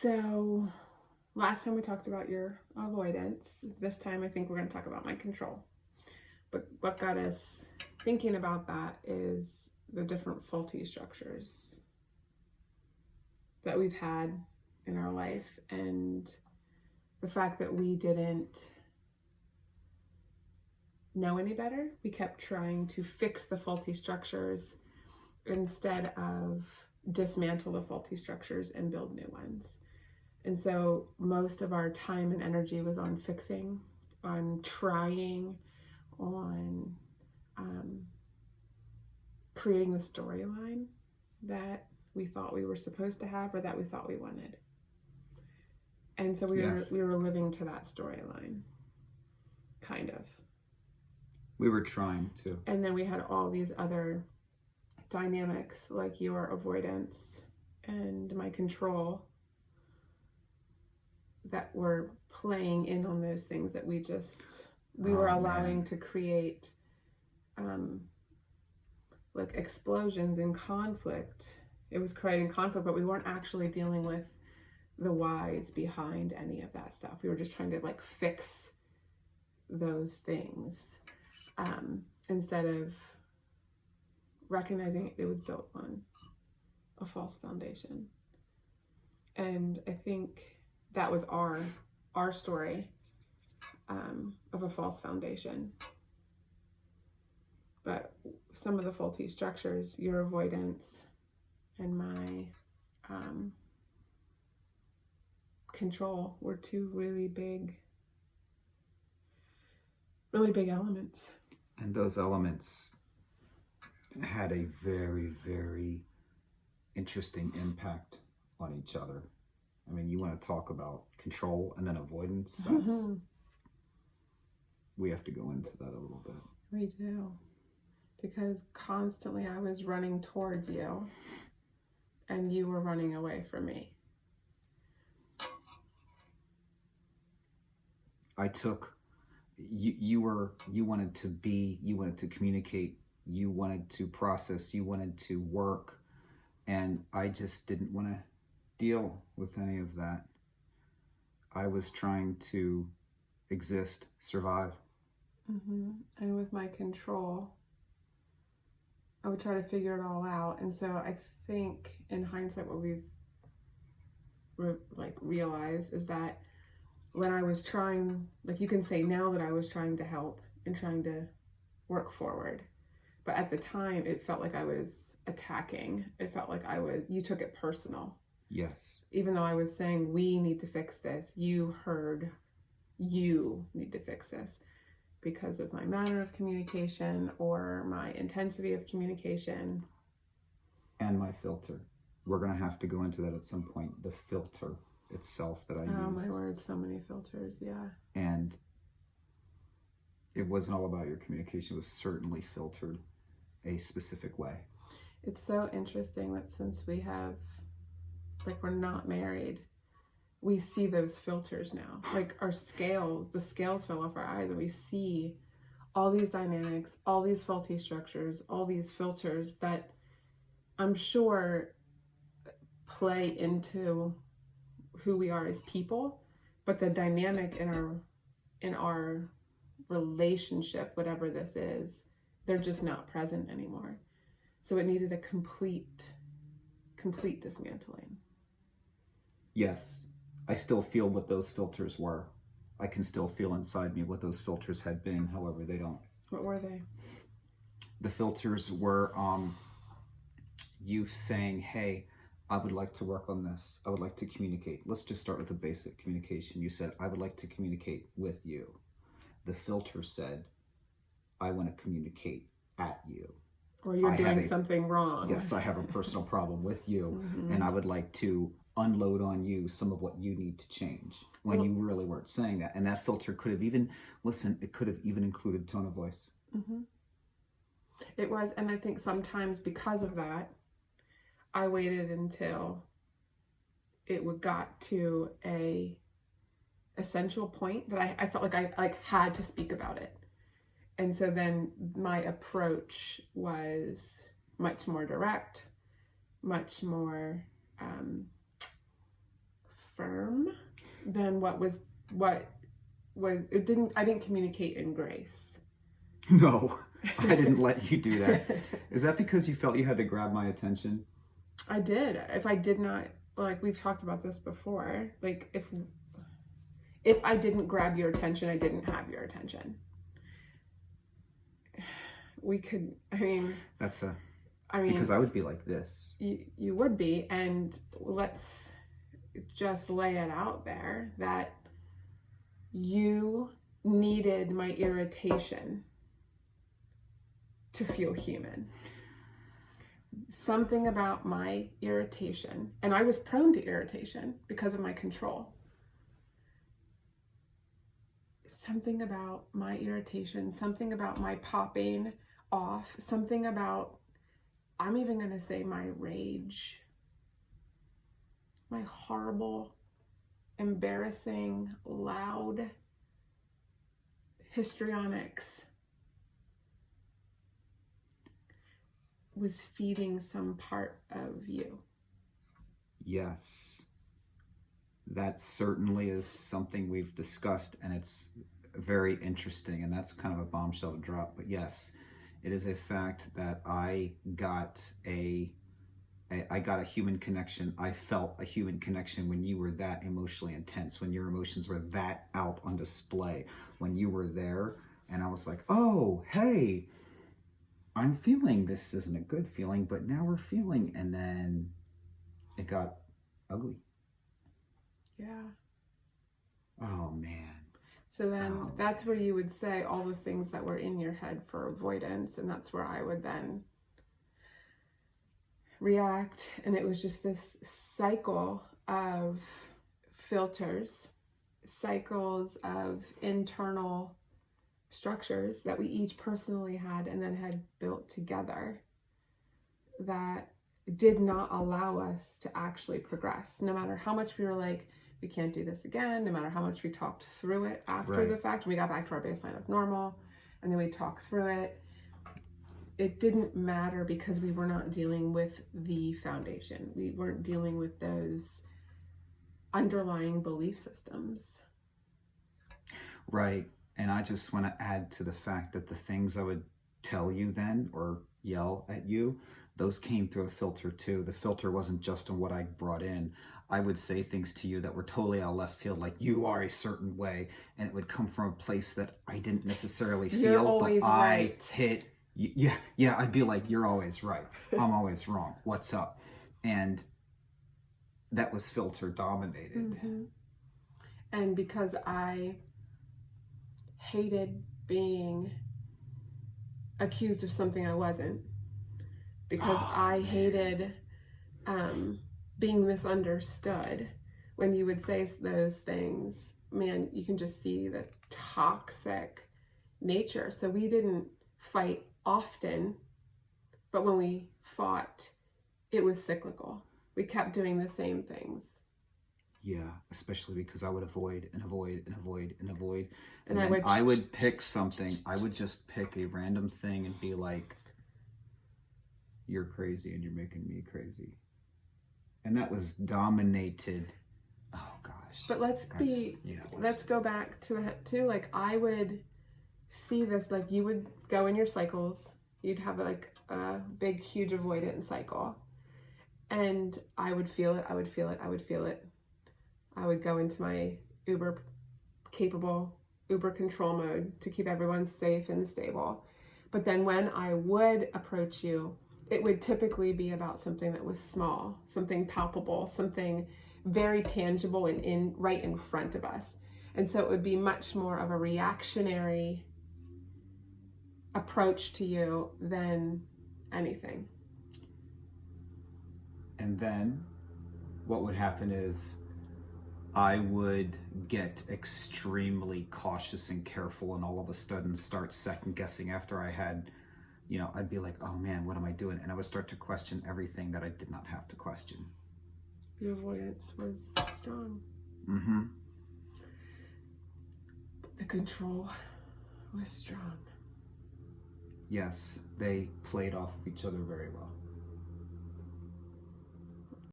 So last time we talked about your avoidance. This time I think we're going to talk about my control. But what got us thinking about that is the different faulty structures that we've had in our life, and the fact that we didn't know any better. We kept trying to fix the faulty structures instead of dismantle the faulty structures and build new ones. And so most of our time and energy was on fixing, on trying, on creating the storyline that we thought we were supposed to have or that we thought we wanted. And so we were living to that storyline, kind of. We were trying to. And then we had all these other dynamics, like your avoidance and my control, that were playing in on those things that we were allowing to create like explosions and conflict. It was creating conflict, but we weren't actually dealing with the whys behind any of that stuff. We were just trying to like fix those things instead of recognizing it was built on a false foundation. And I think that was our story of a false foundation. But some of the faulty structures, your avoidance and my control, were two really big elements. And those elements had a very, very interesting impact on each other. I mean, you want to talk about control and then avoidance. We have to go into that a little bit. We do. Because constantly I was running towards you and you were running away from me. You wanted to communicate, you wanted to process, you wanted to work, and I just didn't want to deal with any of that. I was trying to exist, survive. And with my control, I would try to figure it all out. And so I think in hindsight, what we've realized is that when I was trying, like you can say now that I was trying to help and trying to work forward. But at the time, it felt like I was attacking. It felt like you took it personal. Yes. Even though I was saying, we need to fix this, you heard, you need to fix this because of my manner of communication or my intensity of communication. And my filter. We're going to have to go into that at some point, the filter itself that I used. Oh my word, so many filters, yeah. And it wasn't all about your communication. It was certainly filtered a specific way. It's so interesting that since we're not married, we see those filters now. Like the scales fell off our eyes, and we see all these dynamics, all these faulty structures, all these filters that I'm sure play into who we are as people, but the dynamic in our relationship, whatever this is, they're just not present anymore. So it needed a complete dismantling. Yes, I still feel what those filters were. I can still feel inside me what those filters had been. However, they don't. What were they? The filters were you saying, hey, I would like to work on this. I would like to communicate. Let's just start with the basic communication. You said, I would like to communicate with you. The filter said, I want to communicate at you. Or you're doing something wrong. Yes, I have a personal problem with you, and I would like to unload on you some of what you need to change, when you really weren't saying that. And that filter could have even included tone of voice. It was, and I think sometimes because of that, I waited until it got to a essential point that I felt like I had to speak about it. And so then my approach was much more direct, much more then what was I didn't communicate in grace. No, I didn't let you do that. Is that because you felt you had to grab my attention? I did. If I did not, like, we've talked about this before, like, if I didn't grab your attention, I didn't have your attention. We could, because I would be like this. You would be, and let's just lay it out there that you needed my irritation to feel human. Something about my irritation, and I was prone to irritation because of my control. Something about my irritation, something about my popping off, something about, I'm even going to say, my rage, my horrible, embarrassing, loud histrionics was feeding some part of you. Yes. That certainly is something we've discussed, and it's very interesting, and that's kind of a bombshell to drop. But yes, it is a fact that I got a human connection. I felt a human connection when you were that emotionally intense, when your emotions were that out on display, when you were there, and I was like, oh, hey, I'm feeling this isn't a good feeling, but now we're feeling, and then it got ugly. Yeah. Oh, man. So then that's where you would say all the things that were in your head for avoidance, and that's where I would then react. And it was just this cycle of filters, cycles of internal structures that we each personally had and then had built together that did not allow us to actually progress. No matter how much we were like, we can't do this again, no matter how much we talked through it after the fact, we got back to our baseline of normal, and then we talked through it. It didn't matter because we were not dealing with the foundation. We weren't dealing with those underlying belief systems. Right. And I just want to add to the fact that the things I would tell you then or yell at you, those came through a filter too. The filter wasn't just on what I brought in. I would say things to you that were totally out of left field, like you are a certain way, and it would come from a place that I didn't necessarily feel, but I hit. Yeah, I'd be like, you're always right. I'm always wrong. What's up? And that was filter dominated. Mm-hmm. And because I hated being accused of something I wasn't, because I hated being misunderstood, when you would say those things, man, you can just see the toxic nature. So we didn't fight often, but when we fought, it was cyclical. We kept doing the same things. Yeah, especially because I would avoid and avoid and avoid and avoid. And then I would pick something. I would just pick a random thing and be like, you're crazy and you're making me crazy. And that was dominated. Oh, gosh. But let's go back to that too. Like, I would see this, like, you would go in your cycles. You'd have like a big, huge avoidance cycle. And I would feel it. I would feel it. I would feel it. I would go into my uber capable, uber control mode to keep everyone safe and stable. But then when I would approach you, it would typically be about something that was small, something palpable, something very tangible and right in front of us. And so it would be much more of a reactionary approach to you than anything. And then what would happen is I would get extremely cautious and careful, and all of a sudden start second guessing after I had, I'd be like, oh man, what am I doing? And I would start to question everything that I did not have to question. Your avoidance was strong. Mm-hmm. The control was strong. Yes, they played off of each other very well.